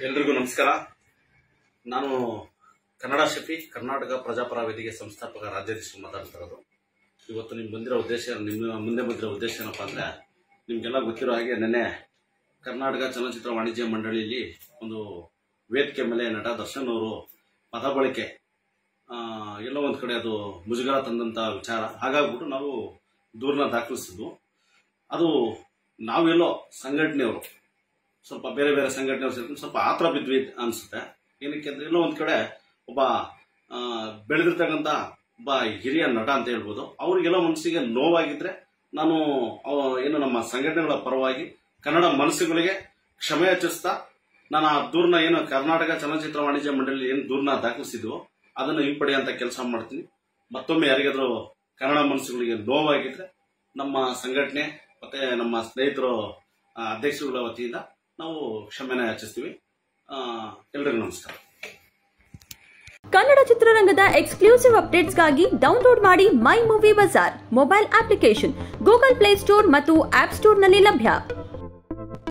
ಎಲ್ರಿಗೂ ನಮಸ್ಕಾರ. ನಾನು ಕನ್ನಡ ಶಫಿ, ಕರ್ನಾಟಕ ಪ್ರಜಾಪರ ವೇದಿಕೆ ಸಂಸ್ಥಾಪಕ ರಾಜ್ಯಾಧ್ಯಕ್ಷರು ಮಾತಾಡ್ತಿರೋದು. ಇವತ್ತು ನಿಮ್ಮ ಮುಂದೆ ಬಂದಿರೋ ಉದ್ದೇಶ ಏನಪ್ಪ ಅಂದರೆ, ನಿಮಗೆಲ್ಲ ಗೊತ್ತಿರೋ ಹಾಗೆ ನೆನ್ನೆ ಕರ್ನಾಟಕ ಚಲನಚಿತ್ರ ವಾಣಿಜ್ಯ ಮಂಡಳಿಯಲ್ಲಿ ಒಂದು ವೇದಿಕೆ ಮೇಲೆ ನಟ ದರ್ಶನ್ ಅವರು ಪದ ಬಳಕೆ ಎಲ್ಲೋ ಒಂದು ಕಡೆ ಅದು ಮುಜುಗರ ತಂದಂಥ ವಿಚಾರ. ಹಾಗಾಗ್ಬಿಟ್ಟು ನಾವು ದೂರನ್ನ ದಾಖಲಿಸಿದ್ವು. ಅದು ನಾವೆಲ್ಲೋ ಸಂಘಟನೆಯವರು ಸ್ವಲ್ಪ ಬೇರೆ ಬೇರೆ ಸಂಘಟನೆಯವರು ಸೇರ್ಕೊಂಡು ಸ್ವಲ್ಪ ಆತರ ಬಿದ್ವಿ ಅನಿಸುತ್ತೆ. ಏನಕ್ಕೆ ಅಂದರೆ, ಎಲ್ಲೋ ಒಂದು ಕಡೆ ಒಬ್ಬ ಬೆಳೆದಿರ್ತಕ್ಕಂಥ ಒಬ್ಬ ಹಿರಿಯ ನಟ ಅಂತ ಹೇಳ್ಬೋದು, ಅವ್ರಿಗೆಲ್ಲೋ ಮನಸ್ಸಿಗೆ ನೋವಾಗಿದ್ರೆ ನಾನು ಏನು ನಮ್ಮ ಸಂಘಟನೆಗಳ ಪರವಾಗಿ ಕನ್ನಡ ಮನಸ್ಸುಗಳಿಗೆ ಕ್ಷಮೆ ಯಾಚಿಸ್ತಾ ನಾನು ಆ ದೂರನ್ನ ಏನು ಕರ್ನಾಟಕ ಚಲನಚಿತ್ರ ವಾಣಿಜ್ಯ ಮಂಡಳಿ ಏನು ದೂರನ್ನ ದಾಖಲಿಸಿದ್ವೋ ಅದನ್ನು ಹಿಂಪಡೆಯುವಂಥ ಕೆಲಸ ಮಾಡ್ತೀನಿ. ಮತ್ತೊಮ್ಮೆ ಯಾರಿಗಾದ್ರೂ ಕನ್ನಡ ಮನಸ್ಸುಗಳಿಗೆ ನೋವಾಗಿದ್ರೆ ನಮ್ಮ ಸಂಘಟನೆ ಮತ್ತೆ ನಮ್ಮ ಸ್ನೇಹಿತರು ಅಧ್ಯಕ್ಷರುಗಳ ವತಿಯಿಂದ ನಾವು ಕ್ಷಮೆನ ಯಾಚಿಸ್ತೀವಿ. ಎಲ್ರಿಗೂ ನಮಸ್ಕಾರ. ಕನ್ನಡ ಚಿತ್ರರಂಗದ ಎಕ್ಸ್ಕ್ಲೂಸಿವ್ ಅಪ್ಡೇಟ್ಸ್ಗಾಗಿ ಡೌನ್ಲೋಡ್ ಮಾಡಿ My Movie Bazaar mobile application Google Play Store ಮತ್ತು ಆಪ್ ಸ್ಟೋರ್ನಲ್ಲಿ ಲಭ್ಯ.